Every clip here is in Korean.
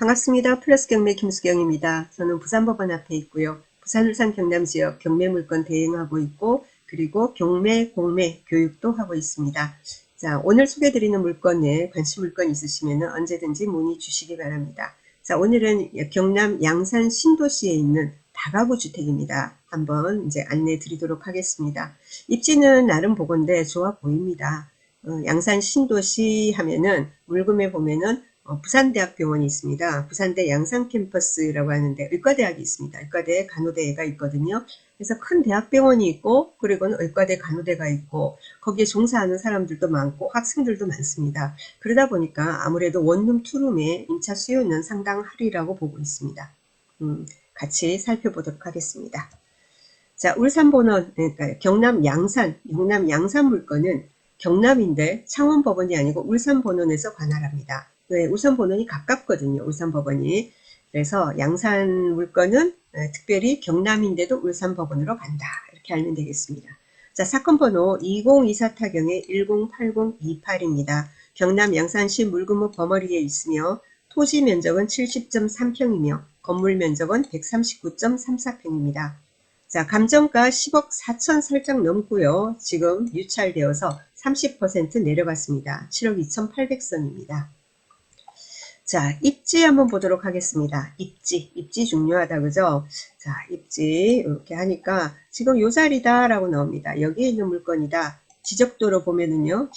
반갑습니다. 플러스 경매 김수경입니다. 저는 부산법원 앞에 있고요. 부산, 울산, 경남 지역 경매 물건 대행하고 있고, 그리고 경매, 공매, 교육도 하고 있습니다. 자, 오늘 소개드리는 물건에 관심 물건 있으시면 언제든지 문의 주시기 바랍니다. 자, 오늘은 경남 양산 신도시에 있는 다가구 주택입니다. 한번 이제 안내 드리도록 하겠습니다. 입지는 나름 보건데 좋아 보입니다. 양산 신도시 하면은 물금에 보면은 부산대학병원이 있습니다. 부산대 양산캠퍼스라고 하는데 의과대학이 있습니다. 의과대 간호대가 있거든요. 그래서 큰 대학병원이 있고, 그리고는 의과대 간호대가 있고, 거기에 종사하는 사람들도 많고 학생들도 많습니다. 그러다 보니까 아무래도 원룸 투룸의 임차 수요는 상당하리라고 보고 있습니다. 같이 살펴보도록 하겠습니다. 자, 울산본원, 그러니까 경남 양산 물건은 경남인데 창원법원이 아니고 울산본원에서 관할합니다. 왜? 울산본원이 가깝거든요. 울산법원이. 그래서 양산 물건은 특별히 경남인데도 울산법원으로 간다. 이렇게 알면 되겠습니다. 자, 사건 번호 2024 타경의 108028입니다. 경남 양산시 물금읍 버머리에 있으며 토지 면적은 70.3평이며 건물 면적은 139.34평입니다. 자, 감정가 10억 4천 살짝 넘고요. 지금 유찰되어서 30% 내려갔습니다. 7억 2,800선입니다. 자, 입지 한번 보도록 하겠습니다. 입지 중요하다, 그죠? 자, 입지 이렇게 하니까 지금 요 자리다라고 나옵니다. 여기에 있는 물건이다. 지적도로 보면은요,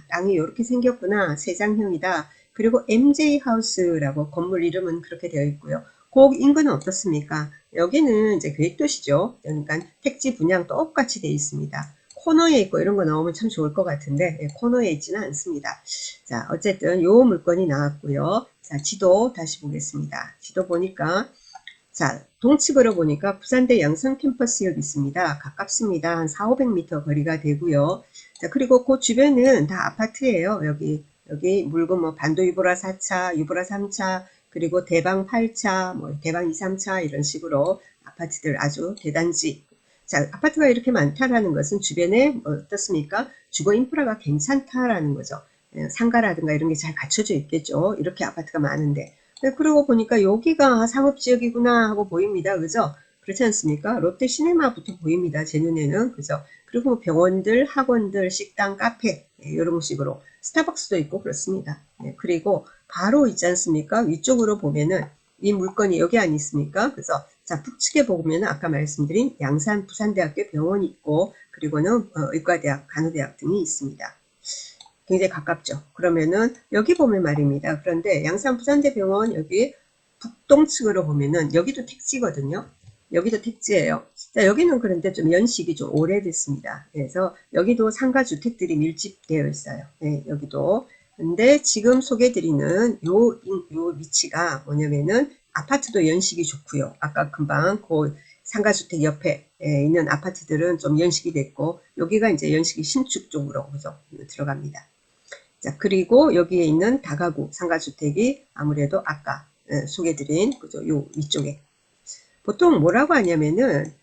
땅이 이렇게 생겼구나. 세장형이다. 그리고 MJ하우스라고 건물 이름은 그렇게 되어 있고요. 그 인근은 어떻습니까? 여기는 이제 계획도시죠. 그러니까 택지 분양 똑같이 되어 있습니다. 코너에 있고 이런 거 나오면 참 좋을 것 같은데 코너에 있지는 않습니다. 자, 어쨌든 요 물건이 나왔고요. 자, 지도 다시 보겠습니다. 지도 보니까 자, 동측으로 보니까 부산대 양산 캠퍼스역 있습니다. 가깝습니다. 한 4,500m 거리가 되고요. 자, 그리고 그 주변은 다 아파트예요. 여기 물건 뭐 반도 유보라 4차, 유보라 3차, 그리고 대방 8차, 뭐 대방 2, 3차 이런 식으로 아파트들 아주 대단지. 자, 아파트가 이렇게 많다라는 것은 주변에 어떻습니까? 주거 인프라가 괜찮다라는 거죠. 상가라든가 이런 게 잘 갖춰져 있겠죠. 이렇게 아파트가 많은데. 그러고 보니까 여기가 상업지역이구나 하고 보입니다. 그죠? 그렇지 않습니까? 롯데 시네마부터 보입니다. 제 눈에는. 그죠? 그리고 병원들, 학원들, 식당, 카페 이런 식으로 스타벅스도 있고 그렇습니다. 그리고 바로 있지 않습니까? 위쪽으로 보면은 이 물건이 여기 안 있습니까? 그래서 자, 북측에 보면 아까 말씀드린 양산 부산대학교 병원이 있고 그리고는 의과대학, 간호대학 등이 있습니다. 굉장히 가깝죠. 그러면은 여기 보면 말입니다. 그런데 양산 부산대병원 여기 북동측으로 보면은 여기도 택지거든요. 여기도 택지예요. 자, 여기는 그런데 좀 연식이 좀 오래됐습니다. 그래서 여기도 상가주택들이 밀집되어 있어요. 네, 여기도. 근데 지금 소개드리는 요 위치가 뭐냐면은 아파트도 연식이 좋고요. 아까 금방 그 상가주택 옆에 있는 아파트들은 좀 연식이 됐고 여기가 이제 연식이 신축 쪽으로 그죠? 들어갑니다. 자, 그리고 여기에 있는 다가구 상가주택이 아무래도 아까 소개드린 그죠? 요 위쪽에 보통 뭐라고 하냐면은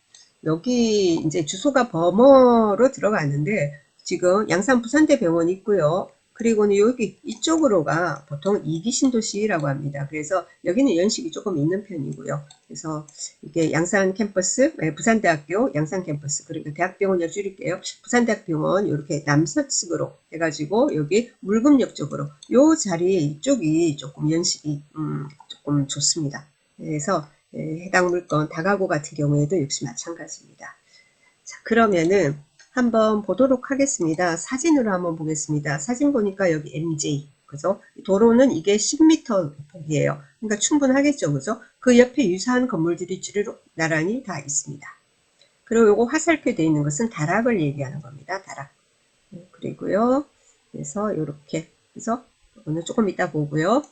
여기 이제 주소가 범어로 들어가는데 지금 양산 부산대병원이 있고요. 그리고는 여기 이쪽으로가 보통 이기신도시라고 합니다. 그래서 여기는 연식이 조금 있는 편이고요. 그래서 이게 양산 캠퍼스, 부산대학교 양산 캠퍼스 그리고 대학병원을 줄일게요. 부산대학병원 이렇게 남서측으로 해가지고 여기 물금역 쪽으로 요 자리에 이쪽이 조금 연식이 조금 좋습니다. 그래서 해당 물건 다가구 같은 경우에도 역시 마찬가지입니다. 자, 그러면은 한번 보도록 하겠습니다. 사진으로 한번 보겠습니다. 사진 보니까 여기 MJ, 그죠? 도로는 이게 10m 폭이에요. 그러니까 충분하겠죠, 그죠? 그 옆에 유사한 건물들이 주르륵 나란히 다 있습니다. 그리고 요거 화살표 되어 있는 것은 다락을 얘기하는 겁니다. 다락. 그리고요. 그래서 요렇게. 그래서 오늘 조금 이따 보고요.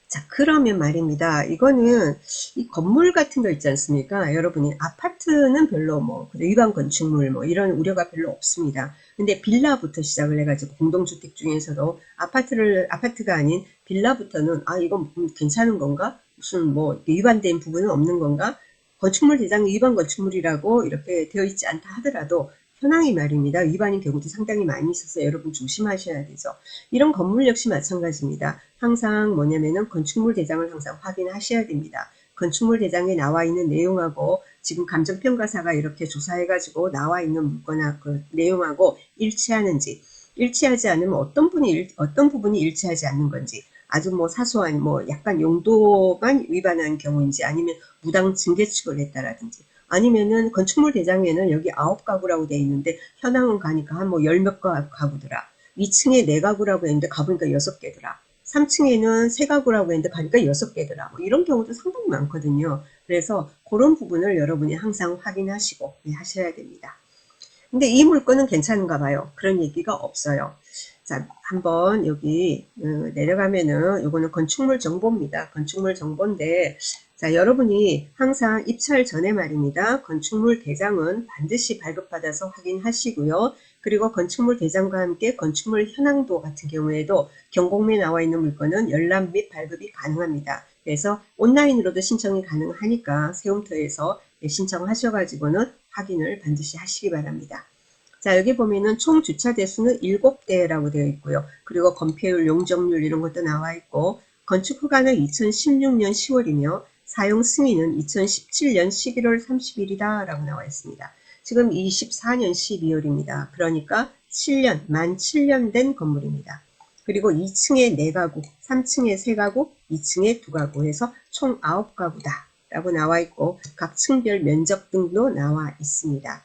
자, 그러면 말입니다. 이거는 이 건물 같은 거 있지 않습니까? 여러분이 아파트는 별로 뭐 일반 건축물 뭐 이런 우려가 별로 없습니다. 근데 빌라부터 시작을 해가지고 공동주택 중에서도 아파트가 아닌 빌라부터는 아 이건 괜찮은 건가? 무슨 뭐 위반된 부분은 없는 건가? 건축물 대장 위반 건축물이라고 이렇게 되어 있지 않다 하더라도 현황이 말입니다. 위반인 경우도 상당히 많이 있어서 여러분 조심하셔야 되죠. 이런 건물 역시 마찬가지입니다. 항상 뭐냐면은 건축물 대장을 항상 확인하셔야 됩니다. 건축물 대장에 나와 있는 내용하고 지금 감정평가사가 이렇게 조사해가지고 나와 있는 물건하고 그 내용하고 일치하는지, 일치하지 않으면 어떤 부분이 일치하지 않는 건지, 아주 뭐 사소한 뭐 약간 용도만 위반한 경우인지, 아니면 무당 증개축을 했다라든지, 아니면은 건축물 대장에는 여기 9가구라고 돼 있는데 현황은 가니까 한 뭐 열 몇 가구더라. 2층에 4가구라고 했는데 가보니까 6개더라. 3층에는 3가구라고 했는데 가니까 6개더라. 뭐 이런 경우도 상당히 많거든요. 그래서 그런 부분을 여러분이 항상 확인하시고 하셔야 됩니다. 근데 이 물건은 괜찮은가 봐요. 그런 얘기가 없어요. 자, 한번 여기 내려가면은 요거는 건축물 정보입니다. 건축물 정보인데, 자, 여러분이 항상 입찰 전에 말입니다. 건축물 대장은 반드시 발급받아서 확인하시고요. 그리고 건축물 대장과 함께 건축물 현황도 같은 경우에도 경공매에 나와 있는 물건은 열람 및 발급이 가능합니다. 그래서 온라인으로도 신청이 가능하니까 세움터에서 신청하셔가지고는 확인을 반드시 하시기 바랍니다. 자, 여기 보면은 총 주차 대수는 7대라고 되어 있고요. 그리고 건폐율, 용적률 이런 것도 나와 있고, 건축 허가는 2016년 10월이며 사용 승인은 2017년 11월 30일이다 라고 나와 있습니다. 지금 24년 12월입니다. 그러니까 7년, 만 7년 된 건물입니다. 그리고 2층에 4가구, 3층에 3가구, 2층에 2가구 해서 총 9가구다 라고 나와 있고, 각 층별 면적 등도 나와 있습니다.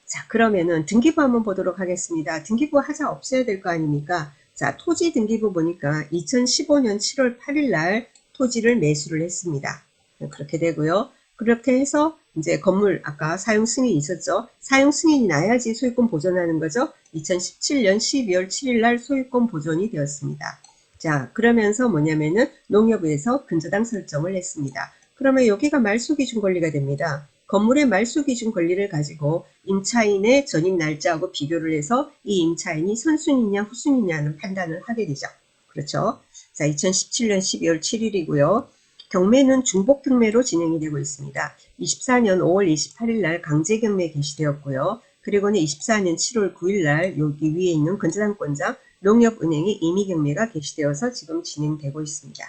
자, 그러면은 등기부 한번 보도록 하겠습니다. 등기부 하자 없어야 될 거 아닙니까? 자, 토지 등기부 보니까 2015년 7월 8일 날 토지를 매수를 했습니다. 그렇게 되고요. 그렇게 해서 이제 건물 아까 사용 승인이 있었죠. 사용 승인이 나야지 소유권 보존하는 거죠. 2017년 12월 7일 날 소유권 보존이 되었습니다. 자, 그러면서 뭐냐면은 농협에서 근저당 설정을 했습니다. 그러면 여기가 말소기준 권리가 됩니다. 건물의 말소기준 권리를 가지고 임차인의 전입 날짜하고 비교를 해서 이 임차인이 선순위냐 후순위냐는 판단을 하게 되죠. 그렇죠? 자, 2017년 12월 7일이고요. 경매는 중복 경매로 진행이 되고 있습니다. 24년 5월 28일 날 강제 경매 개시되었고요. 그리고는 24년 7월 9일 날 여기 위에 있는 근저당권자 농협은행이 임의 경매가 개시되어서 지금 진행되고 있습니다.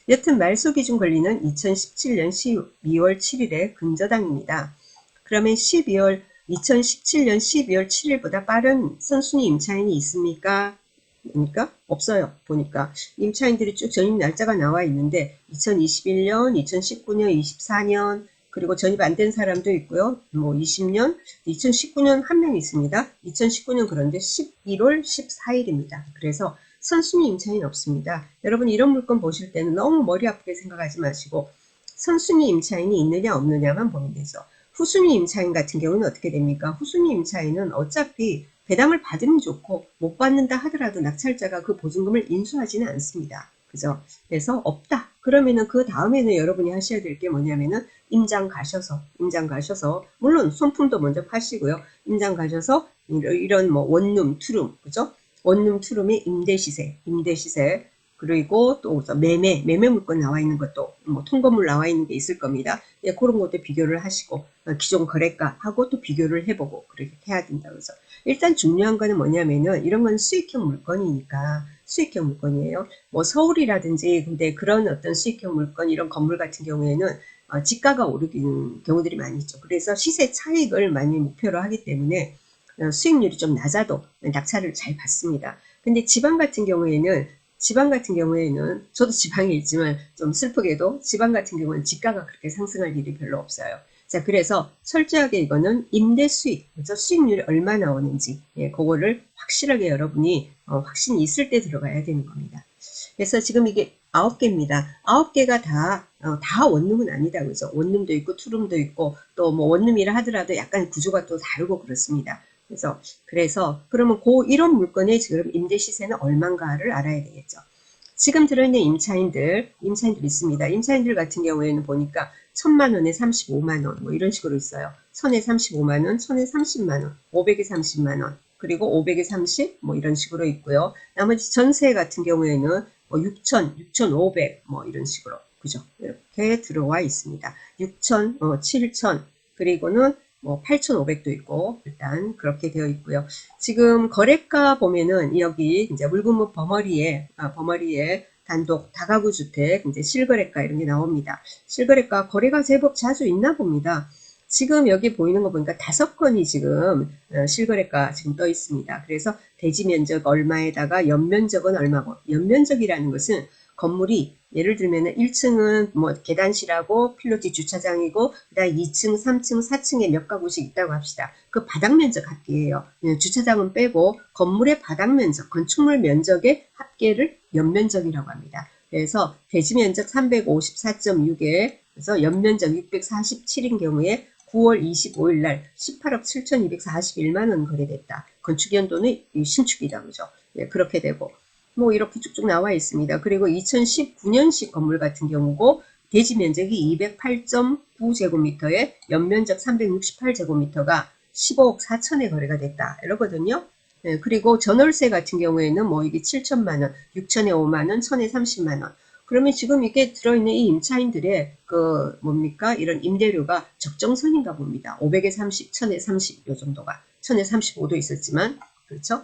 여튼 말소기준 권리는 2017년 12월 7일에 근저당입니다. 그러면 2017년 12월 7일보다 빠른 선순위 임차인이 있습니까? 보니까 없어요. 보니까 임차인들이 쭉 전입 날짜가 나와 있는데 2021년, 2019년, 24년 그리고 전입 안 된 사람도 있고요. 뭐 20년, 2019년 한 명 있습니다. 2019년 그런데 11월 14일입니다. 그래서 선순위 임차인 없습니다. 여러분 이런 물건 보실 때는 너무 머리 아프게 생각하지 마시고 선순위 임차인이 있느냐 없느냐만 보면 되죠. 후순위 임차인 같은 경우는 어떻게 됩니까? 후순위 임차인은 어차피 배당을 받으면 좋고 못 받는다 하더라도 낙찰자가 그 보증금을 인수하지는 않습니다. 그죠? 그래서 없다. 그러면은 그 다음에는 여러분이 하셔야 될 게 뭐냐면은 임장 가셔서 물론 손품도 먼저 파시고요. 임장 가셔서 이런 뭐 원룸, 투룸, 그죠? 원룸, 투룸의 임대시세, 그리고 또 매매 물건 나와 있는 것도 뭐 통건물 나와 있는 게 있을 겁니다. 예, 그런 것도 비교를 하시고 기존 거래가하고 또 비교를 해보고 그렇게 해야 된다. 그래서 일단 중요한 거는 뭐냐면은 이런 건 수익형 물건이니까 수익형 물건이에요. 뭐 서울이라든지 근데 그런 어떤 수익형 물건 이런 건물 같은 경우에는 지가가 오르는 경우들이 많이 있죠. 그래서 시세 차익을 많이 목표로 하기 때문에 수익률이 좀 낮아도 낙찰을 잘 받습니다. 근데 지방 같은 경우에는 저도 지방에 있지만 좀 슬프게도 지방 같은 경우는 지가가 그렇게 상승할 일이 별로 없어요. 자, 그래서 철저하게 이거는 임대 수익, 그죠? 수익률이 얼마 나오는지, 예, 그거를 확실하게 여러분이 확신이 있을 때 들어가야 되는 겁니다. 그래서 지금 이게 9개입니다. 9개가 다 원룸은 아니다, 그죠? 원룸도 있고, 투룸도 있고, 또 뭐 원룸이라 하더라도 약간 구조가 또 다르고 그렇습니다. 그래서 그러면 이런 물건의 지금 임대 시세는 얼마인가를 알아야 되겠죠. 지금 들어있는 임차인들 있습니다. 임차인들 같은 경우에는 보니까 1000만원에 35만원 뭐 이런 식으로 있어요. 1000에 35만원, 1000에 30만원, 500에 30만원, 그리고 500에 30, 뭐 이런 식으로 있고요. 나머지 전세 같은 경우에는 뭐 6,000, 6,500, 뭐 이런 식으로. 그죠? 이렇게 들어와 있습니다. 6,000, 7,000, 그리고는 뭐 8,500도 있고 일단 그렇게 되어 있고요. 지금 거래가 보면은 여기 이제 물금목 버머리에 단독 다가구 주택 이제 실거래가 이런 게 나옵니다. 실거래가 거래가 제법 자주 있나 봅니다. 지금 여기 보이는 거 보니까 5건이 지금 실거래가 지금 떠 있습니다. 그래서 대지 면적 얼마에다가 연면적은 얼마고, 연면적이라는 것은 건물이 예를 들면 1층은 뭐 계단실하고 필로티 주차장이고 그다음 2층, 3층, 4층에 몇 가구씩 있다고 합시다. 그 바닥 면적 합계예요. 주차장은 빼고 건물의 바닥 면적, 건축물 면적의 합계를 연면적이라고 합니다. 그래서 대지 면적 354.6에 그래서 연면적 647인 경우에 9월 25일 날 18억 7,241만 원 거래됐다. 건축연도는 신축이다. 그죠? 네, 그렇게 되고 뭐 이렇게 쭉쭉 나와 있습니다. 그리고 2019년식 건물 같은 경우고 대지 면적이 208.9제곱미터에 연면적 368제곱미터가 15억 4천에 거래가 됐다. 이러거든요. 네, 그리고 전월세 같은 경우에는 뭐 이게 7천만 원, 6천에 5만 원, 1천에 30만 원. 그러면 지금 이게 들어있는 이 임차인들의 그 뭡니까? 이런 임대료가 적정선인가 봅니다. 500에 30, 1000에 30 요 정도가. 1000에 35도 있었지만 그렇죠?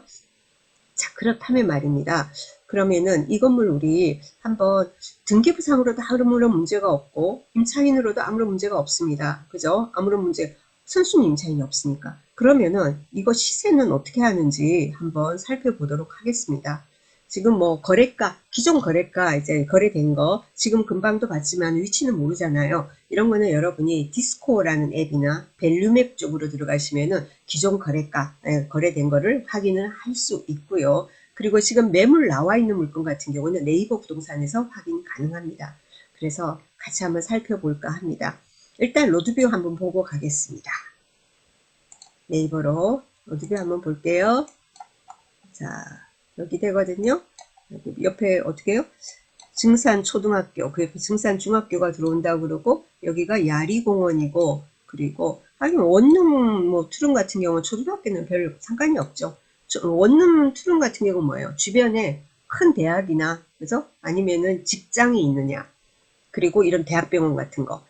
자, 그렇다면 말입니다. 그러면은 이 건물 우리 한번 등기부상으로도 아무런 문제가 없고 임차인으로도 아무런 문제가 없습니다. 그죠? 아무런 문제, 선순위 임차인이 없으니까. 그러면은 이거 시세는 어떻게 하는지 한번 살펴보도록 하겠습니다. 지금 뭐 거래가, 기존 거래가 이제 거래된 거 지금 금방도 봤지만 위치는 모르잖아요. 이런 거는 여러분이 디스코어라는 앱이나 밸류맵 쪽으로 들어가시면은 기존 거래가, 거래된 거를 확인을 할 수 있고요. 그리고 지금 매물 나와 있는 물건 같은 경우는 네이버 부동산에서 확인 가능합니다. 그래서 같이 한번 살펴볼까 합니다. 일단 로드뷰 한번 보고 가겠습니다. 네이버로 로드뷰 한번 볼게요. 자, 여기 되거든요. 여기 옆에 어떻게 해요? 증산 초등학교, 그 옆에 증산 중학교가 들어온다고 그러고, 여기가 야리공원이고, 그리고, 하긴 원룸, 뭐, 투룸 같은 경우는 초등학교는 별 상관이 없죠. 원룸 투룸 같은 경우는 뭐예요? 주변에 큰 대학이나, 그죠? 아니면은 직장이 있느냐. 그리고 이런 대학병원 같은 거.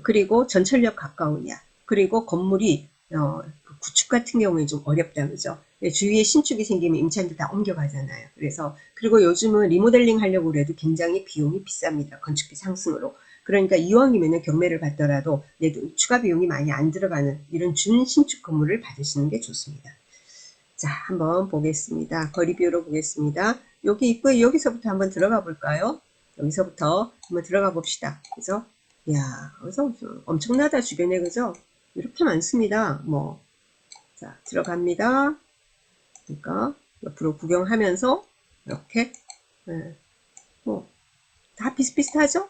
그리고 전철역 가까우냐. 그리고 건물이, 구축 같은 경우에 좀 어렵다, 그죠? 주위에 신축이 생기면 임차인들 다 옮겨가잖아요. 그래서, 그리고 요즘은 리모델링 하려고 그래도 굉장히 비용이 비쌉니다. 건축비 상승으로. 그러니까 이왕이면 경매를 받더라도 추가 비용이 많이 안 들어가는 이런 준신축 건물을 받으시는 게 좋습니다. 자, 한번 보겠습니다. 거리뷰로 보겠습니다. 여기 있고요. 여기서부터 한번 들어가 볼까요? 여기서부터 한번 들어가 봅시다. 그죠? 야, 그래서 엄청나다 주변에 그죠? 이렇게 많습니다. 뭐, 자, 들어갑니다. 그러니까 옆으로 구경하면서 이렇게 뭐 다 비슷비슷하죠?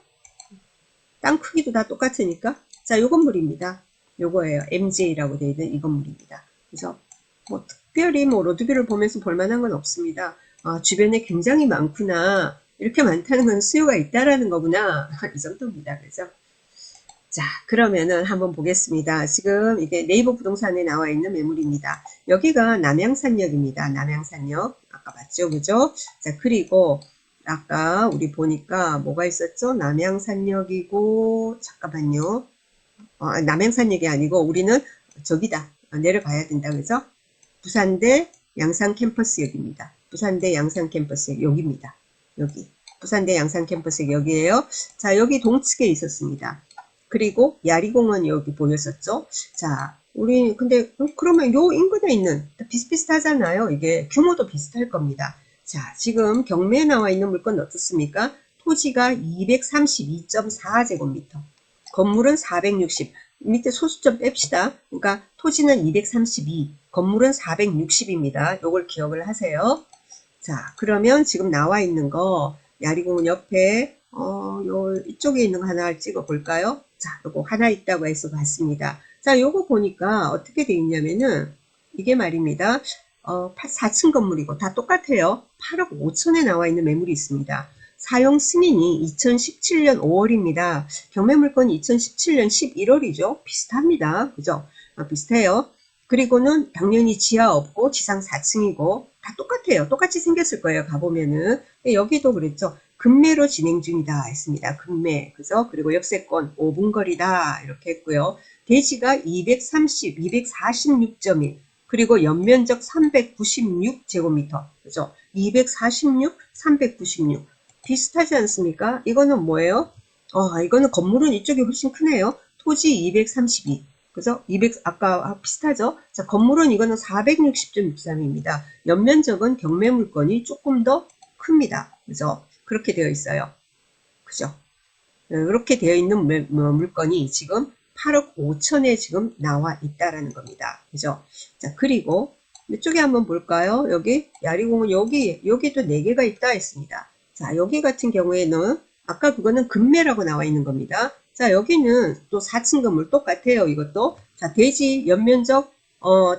땅 크기도 다 똑같으니까. 자, 요 건물입니다. 요거예요. MJ라고 되어 있는 이 건물입니다. 그래서 뭐 특별히 뭐 로드뷰를 보면서 볼만한 건 없습니다. 아, 주변에 굉장히 많구나. 이렇게 많다는 건 수요가 있다라는 거구나. 이 정도입니다. 그죠? 자, 그러면은 한번 보겠습니다. 지금 이게 네이버 부동산에 나와 있는 매물입니다. 여기가 남양산역입니다. 남양산역. 아까 봤죠? 그죠? 자, 그리고 아까 우리 보니까 뭐가 있었죠? 남양산역이고, 잠깐만요. 남양산역이 아니고 우리는 저기다. 내려가야 된다. 그죠? 부산대 양산 캠퍼스역입니다. 부산대 양산 캠퍼스역 여기입니다. 여기. 부산대 양산 캠퍼스역 여기에요. 자, 여기 동측에 있었습니다. 그리고 야리공원 여기 보였었죠. 자, 우리 근데 그러면 요 인근에 있는 비슷비슷하잖아요. 이게 규모도 비슷할 겁니다. 자, 지금 경매에 나와 있는 물건 어떻습니까? 토지가 232.4제곱미터, 건물은 460, 밑에 소수점 뺍시다. 그러니까 토지는 232, 건물은 460입니다. 요걸 기억을 하세요. 자, 그러면 지금 나와 있는 거 야리공원 옆에 요 이쪽에 있는 거 하나 찍어 볼까요? 자, 요거 하나 있다고 해서 봤습니다. 자, 요거 보니까 어떻게 돼 있냐면은 이게 말입니다. 4층 건물이고 다 똑같아요. 8억 5천에 나와 있는 매물이 있습니다. 사용 승인이 2017년 5월입니다. 경매 물건이 2017년 11월이죠. 비슷합니다. 그죠? 비슷해요. 그리고는 당연히 지하 없고 지상 4층이고 다 똑같아요. 똑같이 생겼을 거예요. 가보면은. 여기도 그랬죠. 급매로 진행 중이다 했습니다. 급매. 그죠? 그리고 역세권 5분 거리다 이렇게 했고요. 대지가 230, 246.1, 그리고 연면적 396제곱미터. 그죠? 246, 396. 비슷하지 않습니까? 이거는 뭐예요? 이거는 건물은 이쪽이 훨씬 크네요. 토지 232. 그죠? 200, 아까 비슷하죠? 자, 건물은 이거는 460.63입니다. 연면적은 경매 물건이 조금 더 큽니다. 그죠? 그렇게 되어 있어요. 그죠? 이렇게 되어 있는 물건이 지금 8억 5천에 지금 나와 있다라는 겁니다. 그죠? 자, 그리고 이쪽에 한번 볼까요? 여기 야리공은 여기도 4개가 있다 했습니다. 자, 여기 같은 경우에는 아까 그거는 금매라고 나와 있는 겁니다. 자, 여기는 또 4층 건물 똑같아요. 이것도. 자, 대지 연면적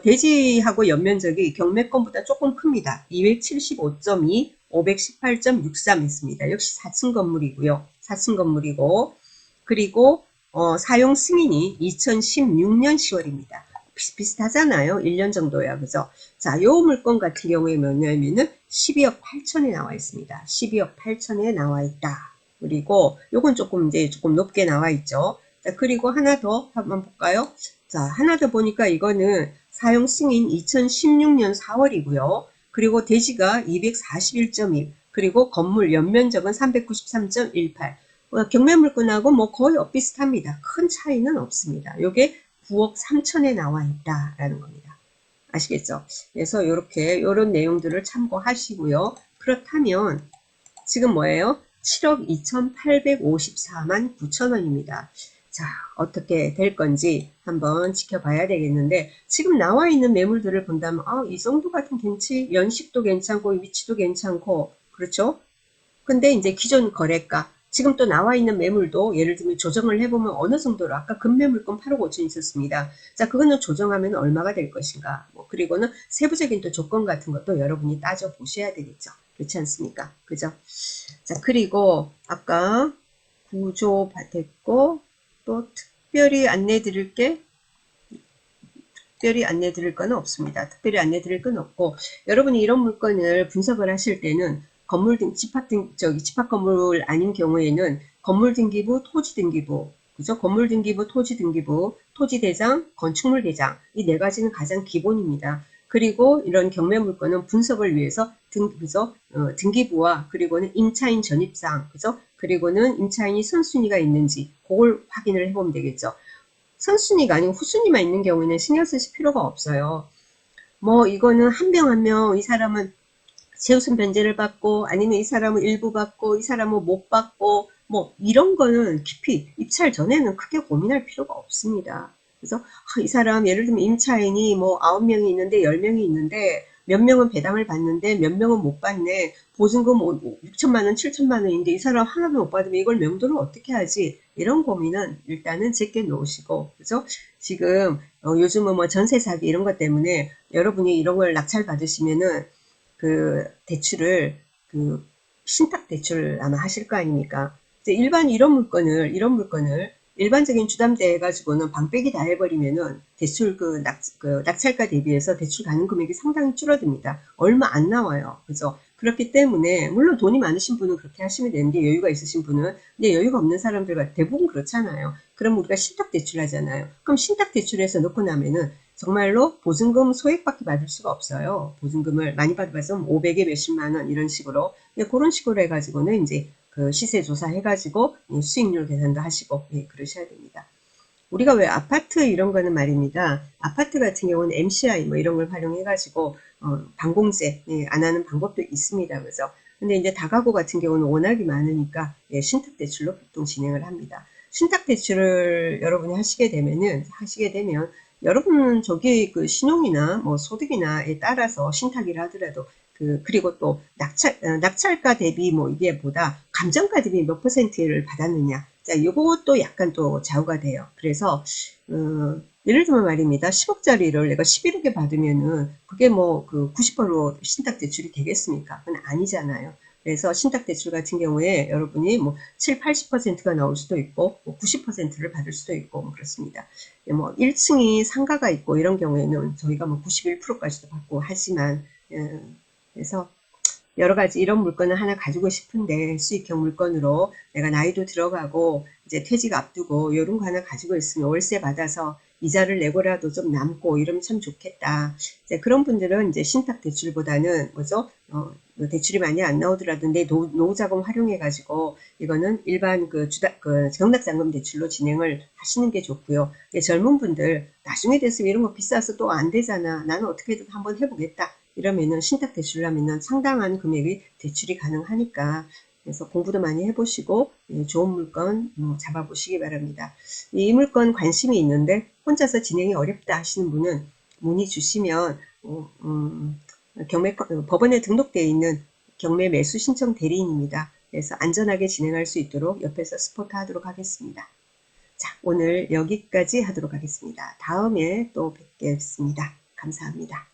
대지하고 연면적이 경매권보다 조금 큽니다. 275.2, 518.63 있습니다. 역시 4층 건물이고요. 4층 건물이고, 그리고 사용 승인이 2016년 10월입니다. 비슷비슷하잖아요. 1년 정도야. 그죠? 자, 요 물건 같은 경우에 뭐냐면은 12억 8천에 나와 있습니다. 12억 8천에 나와 있다. 그리고 요건 조금 이제 조금 높게 나와 있죠. 자, 그리고 하나 더 한번 볼까요? 자, 하나 더 보니까 이거는 사용 승인 2016년 4월이고요. 그리고 대지가 241.1, 그리고 건물 연면적은 393.18. 경매 물건하고 뭐 거의 비슷합니다. 큰 차이는 없습니다. 요게 9억 3천에 나와 있다라는 겁니다. 아시겠죠? 그래서 요런 내용들을 참고하시고요. 그렇다면 지금 뭐예요? 7억 2,854만 9천 원입니다. 자, 어떻게 될 건지 한번 지켜봐야 되겠는데, 지금 나와 있는 매물들을 본다면, 이 정도 같은 괜찮지? 연식도 괜찮고, 위치도 괜찮고, 그렇죠? 근데 이제 기존 거래가, 지금 또 나와 있는 매물도 예를 들면 조정을 해보면 어느 정도로, 아까 금매물건 8억 5천 있었습니다. 자, 그거는 조정하면 얼마가 될 것인가. 그리고는 세부적인 또 조건 같은 것도 여러분이 따져보셔야 되겠죠. 그렇지 않습니까? 그죠? 자, 그리고 아까 구조 됐고, 또 특별히 안내 드릴 건 없습니다. 특별히 안내 드릴 건 없고, 여러분이 이런 물건을 분석을 하실 때는 건물 등 집합 건물 아닌 경우에는 건물 등기부, 토지 등기부, 그죠? 건물 등기부, 토지 등기부, 토지 대장, 건축물 대장, 이 네 가지는 가장 기본입니다. 그리고 이런 경매 물건은 분석을 위해서 그죠? 등기부와 그리고는 임차인 전입사항, 그죠? 그리고는 임차인이 선순위가 있는지 그걸 확인을 해보면 되겠죠. 선순위가 아니고 후순위만 있는 경우에는 신경 쓰실 필요가 없어요. 뭐 이거는 한 명 한 명 이 사람은 최우선 변제를 받고 아니면 이 사람은 일부 받고 이 사람은 못 받고 뭐 이런 거는 깊이 입찰 전에는 크게 고민할 필요가 없습니다. 그래서 이 사람 예를 들면 임차인이 뭐 9명이 있는데 10명이 있는데 몇 명은 배당을 받는데 몇 명은 못 받네. 보증금 6천만 원, 7천만 원인데 이 사람 하나도 못 받으면 이걸 명도를 어떻게 하지? 이런 고민은 일단은 제껴 놓으시고, 그죠? 지금 요즘은 뭐 전세 사기 이런 것 때문에 여러분이 이런 걸 낙찰 받으시면은 그 대출을 그 신탁 대출을 아마 하실 거 아닙니까? 일반 이런 물건을 일반적인 주담대 해가지고는 방빼기 다 해버리면은 대출 낙찰가 대비해서 대출 가는 금액이 상당히 줄어듭니다. 얼마 안 나와요. 그죠? 그렇기 때문에 물론 돈이 많으신 분은 그렇게 하시면 되는데 여유가 있으신 분은 근데 여유가 없는 사람들 대부분 그렇잖아요. 그럼 우리가 신탁 대출 하잖아요. 그럼 신탁 대출해서 넣고 나면은 정말로 보증금 소액밖에 받을 수가 없어요. 보증금을 많이 받으면 500에 몇십만 원 이런 식으로 그런 식으로 해가지고는 이제 그 시세 조사 해가지고 수익률 계산도 하시고 그러셔야 됩니다. 우리가 왜 아파트 이런 거는 말입니다. 아파트 같은 경우는 MCI 뭐 이런 걸 활용해가지고 반공제 안 하는 방법도 있습니다. 그죠? 근데 이제 다가구 같은 경우는 워낙이 많으니까 신탁 대출로 보통 진행을 합니다. 신탁 대출을 여러분이 하시게 되면 여러분은 저기 그 신용이나 뭐 소득이나에 따라서 신탁이라 하더라도 그리고 또 낙찰가 대비 뭐 이게 보다 감정가 대비 몇 퍼센트를 받았느냐. 자, 요것도 약간 또 좌우가 돼요. 그래서, 예를 들면 말입니다. 10억짜리를 내가 11억에 받으면은 그게 뭐 그 90% 신탁 대출이 되겠습니까? 그건 아니잖아요. 그래서 신탁 대출 같은 경우에 여러분이 뭐 7, 80%가 나올 수도 있고, 뭐 90%를 받을 수도 있고, 뭐 그렇습니다. 뭐 1층이 상가가 있고 이런 경우에는 저희가 뭐 91%까지도 받고 하지만, 그래서 여러 가지 이런 물건을 하나 가지고 싶은데 수익형 물건으로 내가 나이도 들어가고 이제 퇴직 앞두고 이런 거 하나 가지고 있으면 월세 받아서 이자를 내고라도 좀 남고 이러면 참 좋겠다. 이제 그런 분들은 이제 신탁 대출보다는 뭐죠? 대출이 많이 안 나오더라도 내 노후자금 활용해가지고 이거는 일반 그 정락자금 대출로 진행을 하시는 게 좋고요. 젊은 분들 나중에 됐으면 이런 거 비싸서 또 안 되잖아. 나는 어떻게든 한번 해보겠다. 이러면은 신탁 대출을 하면은 상당한 금액의 대출이 가능하니까 그래서 공부도 많이 해보시고 좋은 물건 잡아보시기 바랍니다. 이 물건 관심이 있는데 혼자서 진행이 어렵다 하시는 분은 문의 주시면 법원에 등록되어 있는 경매 매수 신청 대리인입니다. 그래서 안전하게 진행할 수 있도록 옆에서 스포트 하도록 하겠습니다. 자, 오늘 여기까지 하도록 하겠습니다. 다음에 또 뵙겠습니다. 감사합니다.